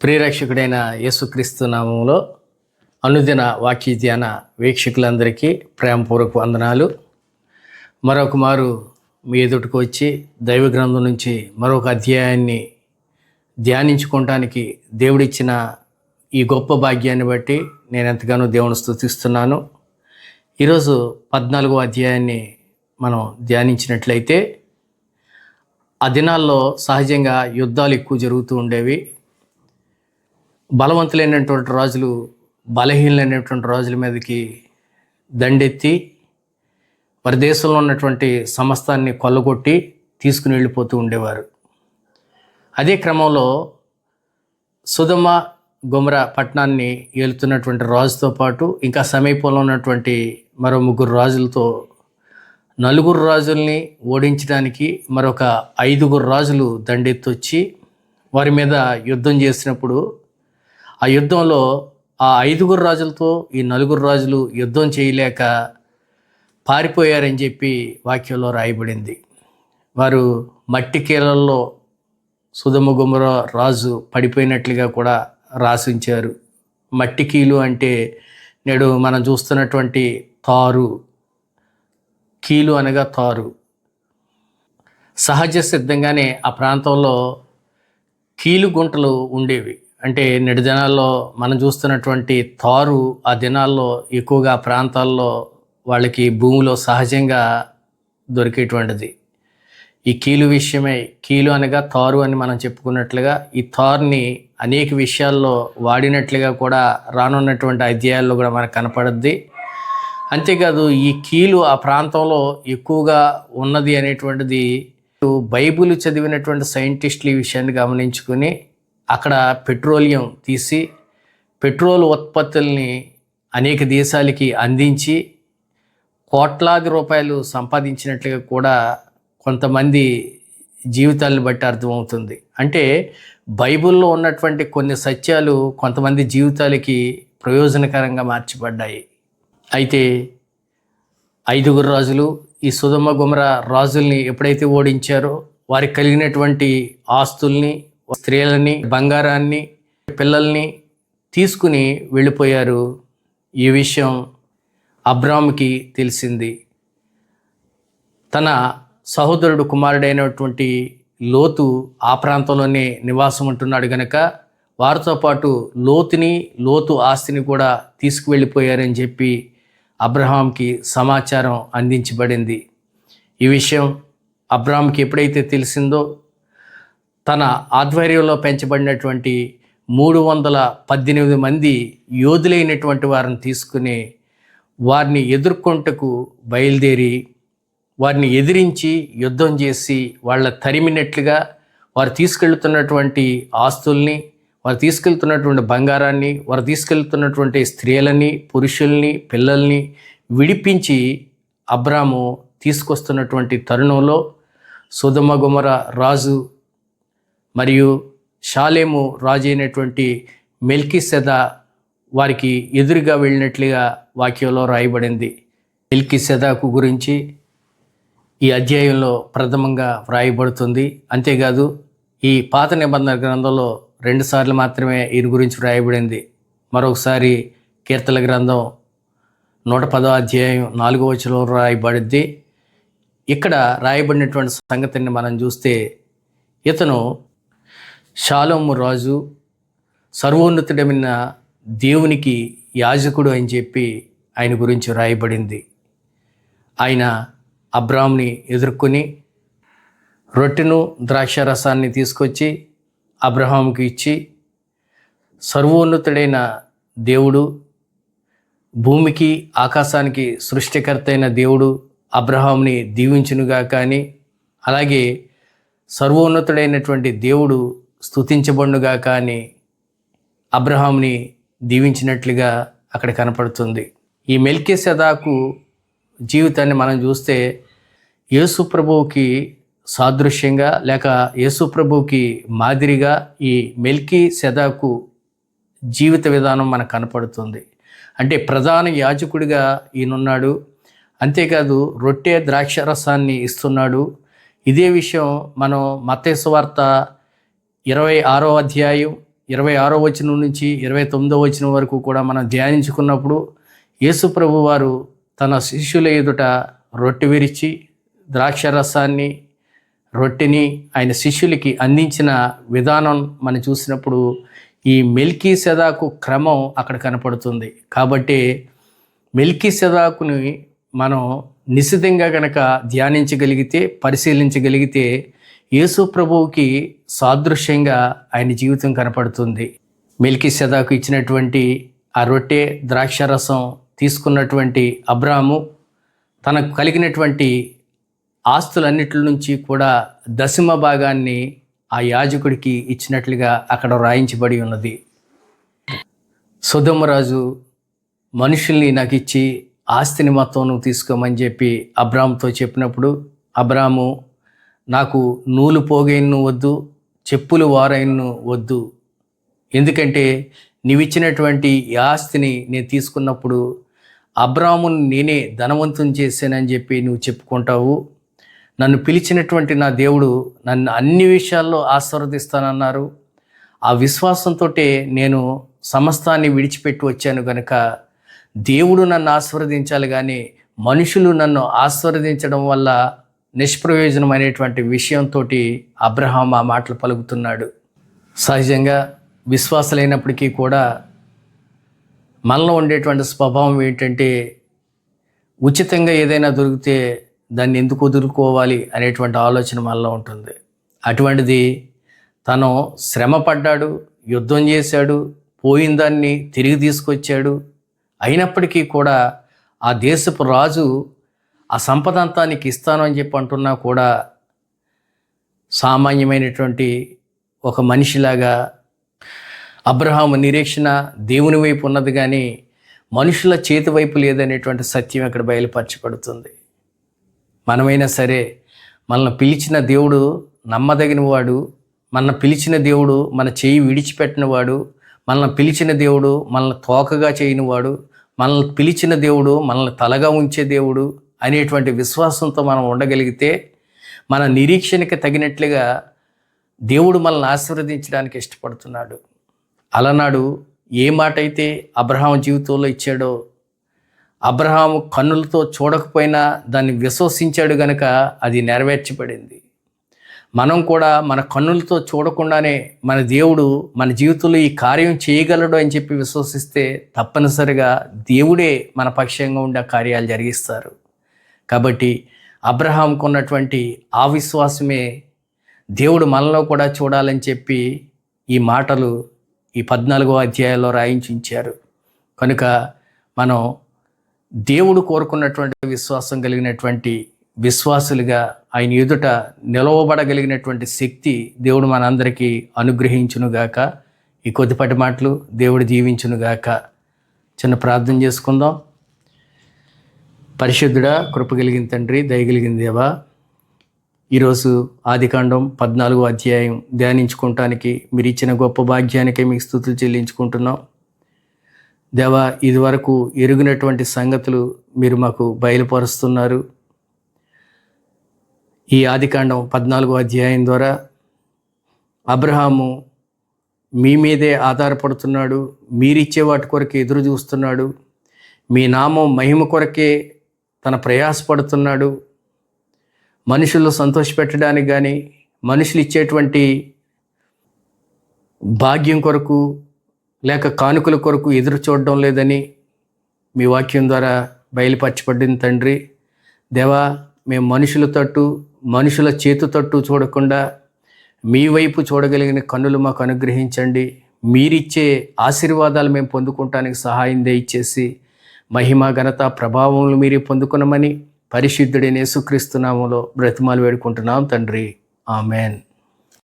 ప్రియరక్షకుడైన యేసుక్రీస్తు నామములో అనుదిన వాక్య ధ్యాన వీక్షకులందరికీ ప్రేమపూర్వక వందనాలు. మరొక మారు మీ ఎదుటికి వచ్చి దైవ గ్రంథం నుంచి మరొక అధ్యాయాన్ని ధ్యానించుకోవటానికి దేవుడిచ్చిన ఈ గొప్ప భాగ్యాన్ని బట్టి నేను ఎంతగానో దేవుని స్తుతిస్తున్నాను. ఈరోజు 14వ అధ్యాయాన్ని మనం ధ్యానించినట్లయితే, ఆ దినాల్లో సహజంగా యుద్ధాలు ఎక్కువ జరుగుతూ ఉండేవి. బలవంతులైనటువంటి రాజులు బలహీనమైనటువంటి రాజుల మీదకి దండెత్తి వారి దేశంలో ఉన్నటువంటి సమస్తాన్ని కొల్లగొట్టి తీసుకుని వెళ్ళిపోతూ ఉండేవారు. అదే క్రమంలో సొదొమ గొమొర్రా పట్టణాన్ని ఏలుతున్నటువంటి రాజుతో పాటు ఇంకా సమీపంలో ఉన్నటువంటి మరో 3 రాజులతో 4 రాజుల్ని ఓడించడానికి మరొక 5 రాజులు దండెత్తొచ్చి వారి మీద యుద్ధం చేసినప్పుడు, ఆ యుద్ధంలో ఆ 5 రాజులతో ఈ 4 రాజులు యుద్ధం చేయలేక పారిపోయారని చెప్పి వాక్యంలో రాయబడింది. వారు మట్టి కీలల్లో సొదొమ గొమొర్రా రాజు పడిపోయినట్లుగా కూడా రాసి ఉంచారు. మట్టి కీలు అంటే నేడు మనం చూస్తున్నటువంటి తారు, కీలు అనగా తారు. సహజ సిద్ధంగానే ఆ ప్రాంతంలో కీలు గుంటలు ఉండేవి. అంటే నేటి దినాల్లో మనం చూస్తున్నటువంటి తారు ఆ దినాల్లో ఎక్కువగా ప్రాంతాల్లో వాళ్ళకి భూమిలో సహజంగా దొరికేటువంటిది. ఈ కీలు విషయమై, కీలు అనగా తారు అని మనం చెప్పుకున్నట్లుగా, ఈ తారుని అనేక విషయాల్లో వాడినట్లుగా కూడా రానున్నటువంటి అధ్యాయాల్లో కూడా మనకు కనపడుద్ది. అంతేకాదు, ఈ కీలు ఆ ప్రాంతంలో ఎక్కువగా ఉన్నది అనేటువంటిది బైబిల్ చదివినటువంటి సైంటిస్టులు ఈ విషయాన్ని గమనించుకుని అక్కడ పెట్రోలియం తీసి పెట్రోల్ ఉత్పత్తుల్ని అనేక దేశాలకి అందించి కోట్లాది రూపాయలు సంపాదించినట్లుగా కూడా కొంతమంది జీవితాలను బట్టి అర్థమవుతుంది. అంటే బైబిల్లో ఉన్నటువంటి కొన్ని సత్యాలు కొంతమంది జీవితాలకి ప్రయోజనకరంగా మార్చబడ్డాయి. అయితే 5 రాజులు ఈ సొదొమ గొమొర్రా రాజుల్ని ఎప్పుడైతే ఓడించారో, వారికి కలిగినటువంటి ఆస్తుల్ని, స్త్రీలని, బంగారాన్ని, పిల్లల్ని తీసుకుని వెళ్ళిపోయారు. ఈ విషయం అబ్రాముకి తెలిసింది. తన సహోదరుడు కుమారుడైనటువంటి లోతు ఆ ప్రాంతంలోనే నివాసం ఉంటున్నాడు గనక వారితో పాటు లోతు ఆస్తిని కూడా తీసుకువెళ్ళిపోయారని చెప్పి అబ్రహాంకి సమాచారం అందించబడింది. ఈ విషయం అబ్రాహాంకి ఎప్పుడైతే తెలిసిందో, తన ఆధ్వర్యంలో పెంచబడినటువంటి 318 మంది యోధులైనటువంటి వారిని తీసుకుని వారిని ఎదుర్కొంటకు బయలుదేరి వారిని ఎదిరించి యుద్ధం చేసి వాళ్ళ తరిమినట్లుగా వారు తీసుకెళ్తున్నటువంటి ఆస్తుల్ని, వారు తీసుకెళ్తున్నటువంటి బంగారాన్ని, వారు తీసుకెళ్తున్నటువంటి స్త్రీలని, పురుషుల్ని, పిల్లల్ని విడిపించి అబ్రాము తీసుకొస్తున్నటువంటి తరుణంలో సొదొమ గొమొర్రా రాజు మరియు షాలేము రాజు అయినటువంటి మెల్కీసెదెకు వారికి ఎదురుగా వెళ్ళినట్లుగా వాక్యంలో రాయబడింది. మెల్కీసెదెకు గురించి ఈ అధ్యాయంలో ప్రథమంగా వ్రాయబడుతుంది. అంతేకాదు, ఈ పాత నిబంధన గ్రంథంలో 2 సార్లు మాత్రమే ఈయన గురించి వ్రాయబడింది. మరొకసారి కీర్తనల గ్రంథం 110వ అధ్యాయం 4వ వచనంలో రాయబడింది. ఇక్కడ రాయబడినటువంటి సంగతిని మనం చూస్తే, ఇతను షాలోము రాజు, సర్వోన్నతుడైన దేవునికి యాజకుడు అని చెప్పి ఆయన గురించి రాయబడింది. ఆయన అబ్రాముని ఎదుర్కొని రొట్టెను, ద్రాక్షారసాన్ని తీసుకొచ్చి అబ్రహాముకి ఇచ్చి, సర్వోన్నతుడైన దేవుడు, భూమికి ఆకాశానికి సృష్టికర్త అయిన దేవుడు అబ్రహాముని దీవించునుగా కానీ, అలాగే సర్వోన్నతుడైనటువంటి దేవుడు స్తుతించబడునుగా కానీ అబ్రహాముని దీవించినట్లుగా అక్కడ కనపడుతుంది. ఈ మెల్కీసెదెకు జీవితాన్ని మనం చూస్తే యేసు ప్రభువుకి సాదృశ్యంగా లేక యేసు ప్రభువుకి మాదిరిగా ఈ మెల్కీసెదెకు జీవిత విధానం మనకు కనపడుతుంది. అంటే ప్రధాన యాజకుడిగా ఈయనున్నాడు. అంతేకాదు, రొట్టె, ద్రాక్షరసాన్ని ఇస్తున్నాడు. ఇదే విషయం మనం మత్తయి సువార్త 26వ అధ్యాయం 26వ వచనం నుంచి 29వ వచనం వరకు కూడా మనం ధ్యానించుకున్నప్పుడు యేసు ప్రభు వారు తన శిష్యుల ఎదుట రొట్టె విరిచి ద్రాక్షరసాన్ని రొట్టెని ఆయన శిష్యులకి అందించిన విధానం మనం చూసినప్పుడు ఈ మెల్కీసెదకు క్రమం అక్కడ కనపడుతుంది. కాబట్టి మెల్కీసెదకుని మనం నిశితంగా కనుక ధ్యానించగలిగితే, పరిశీలించగలిగితే యేసు ప్రభువుకి సాదృశ్యంగా ఆయన జీవితం కనపడుతుంది. మెల్కీసెదకు ఇచ్చినటువంటి ఆ రొట్టె ద్రాక్షరసం తీసుకున్నటువంటి అబ్రాహాము తనకు కలిగినటువంటి ఆస్తులన్నిటి నుంచి కూడా దశమ భాగాన్ని ఆ యాజకుడికి ఇచ్చినట్లుగా అక్కడ రాయించబడి ఉన్నది. సొదొమ రాజు మనుషుల్ని నాకు ఇచ్చి ఆస్తిని మొత్తం నువ్వు తీసుకోమని చెప్పి అబ్రాహాముతో చెప్పినప్పుడు అబ్రాహాము నాకు నూలు పోగైన్ను వద్దు, చెప్పులు వారైన్ను వద్దు, ఎందుకంటే నీవిచ్చినటువంటి ఈ ఆస్తిని నేను తీసుకున్నప్పుడు అబ్రాహామును నేనే ధనవంతుని చేశానని చెప్పి నువ్వు చెప్పుకుంటావు. నన్ను పిలిచినటువంటి నా దేవుడు నన్ను అన్ని విషయాల్లో ఆశీర్వదిస్తానన్నారు. ఆ విశ్వాసంతో నేను సమస్తాన్ని విడిచిపెట్టి వచ్చాను కనుక దేవుడు నన్ను ఆశీర్వదించాలి, కానీ మనుషులు నన్ను ఆశీర్వదించడం వల్ల నిష్ప్రయోజనమైనటువంటి విషయంతో అబ్రహాం ఆ మాటలు పలుకుతున్నాడు. సహజంగా విశ్వాసులైనప్పటికీ కూడా మనలో ఉండేటువంటి స్వభావం ఏంటంటే ఉచితంగా ఏదైనా దొరికితే దాన్ని ఎందుకు వదులుకోవాలి అనేటువంటి ఆలోచన మనలో ఉంటుంది. అటువంటిది తను శ్రమ పడ్డాడు, యుద్ధం చేశాడు, పోయిన దాన్ని తిరిగి తీసుకొచ్చాడు. అయినప్పటికీ కూడా ఆ దేశపు రాజు ఆ సంపద అంతా నీకు ఇస్తాను అని చెప్పి అంటున్నా కూడా సామాన్యమైనటువంటి ఒక మనిషిలాగా అబ్రహాము నిరీక్షణ దేవుని వైపు ఉన్నది, కానీ మనుషుల చేతి వైపు లేదనేటువంటి సత్యం ఇక్కడ బయలుపరచబడుతుంది. మనమైనా సరే మనల్ని పిలిచిన దేవుడు నమ్మదగిన వాడు, మన పిలిచిన దేవుడు మన చేయి విడిచిపెట్టినవాడు, మనల్ని పిలిచిన దేవుడు మనల్ని తోకగా చేయనివాడు, మనల్ని పిలిచిన దేవుడు మనల్ని తలగా ఉంచే దేవుడు అనేటువంటి విశ్వాసంతో మనం ఉండగలిగితే మన నిరీక్షణకి తగినట్లుగా దేవుడు మనల్ని ఆశీర్వదించడానికి ఇష్టపడుతున్నాడు. అలనాడు ఏ మాట అయితే అబ్రహాం జీవితంలో ఇచ్చాడో, అబ్రహాము కన్నులతో చూడకపోయినా దాన్ని విశ్వసించాడు గనక అది నెరవేర్చబడింది. మనం కూడా మన కన్నులతో చూడకుండానే మన దేవుడు మన జీవితంలో ఈ కార్యం చేయగలడు అని చెప్పి విశ్వసిస్తే తప్పనిసరిగా దేవుడే మన పక్షంగా ఉండే కార్యాలు జరిగిస్తారు. కాబట్టి అబ్రహాంకు ఉన్నటువంటి ఆ విశ్వాసమే దేవుడు మనలో కూడా చూడాలని చెప్పి ఈ మాటలు ఈ 14వ అధ్యాయంలో రాయించి ఉంచారు. కనుక మనం దేవుడు కోరుకున్నటువంటి విశ్వాసం కలిగినటువంటి విశ్వాసులుగా ఆయన ఎదుట నిలవబడగలిగినటువంటి శక్తి దేవుడు మనందరికీ అనుగ్రహించునుగాక. ఈ కొద్దిపాటి మాటలు దేవుడు దీవించునుగాక. చిన్న ప్రార్థన చేసుకుందాం. పరిశుద్ధుడా, కృప కలిగిన తండ్రి, దయగలిగిన దేవా, ఈరోజు ఆదికాండం 14వ అధ్యాయం ధ్యానించుకోవటానికి మీరు ఇచ్చిన గొప్ప భాగ్యానికే మీకు స్తుతులు చెల్లించుకుంటున్నాం. దేవా, ఇదివరకు ఎరుగినటువంటి సంగతులు మీరు మాకు బయలుపరుస్తున్నారు. ఈ ఆదికాండం 14వ అధ్యాయం ద్వారా అబ్రహాము మీ మీదే ఆధారపడుతున్నాడు, మీరిచ్చే వాటి కొరకే ఎదురు చూస్తున్నాడు, మీ నామం మహిమ కొరకే తన ప్రయాసపడుతున్నాడు. మనుషులు సంతోషపెట్టడానికి కానీ మనుషులు ఇచ్చేటువంటి భాగ్యం కొరకు లేక కానుకల కొరకు ఎదురు చూడడం లేదని మీ వాక్యం ద్వారా బయలుపరచబడింది తండ్రి. దేవా, మేము మనుషుల తట్టు మనుషుల చేతు తట్టు చూడకుండా మీ వైపు చూడగలిగిన కన్నులు మాకు అనుగ్రహించండి. మీరిచ్చే ఆశీర్వాదాలు మేము పొందుకోవటానికి సహాయం దయచేసి మహిమ ఘనత ప్రభావములు మీరే పొందుకున్నామని పరిశుద్ధుడైన యేసుక్రీస్తు నామములో బ్రతిమాలు వేడుకుంటున్నాం తండ్రి. ఆమెన్.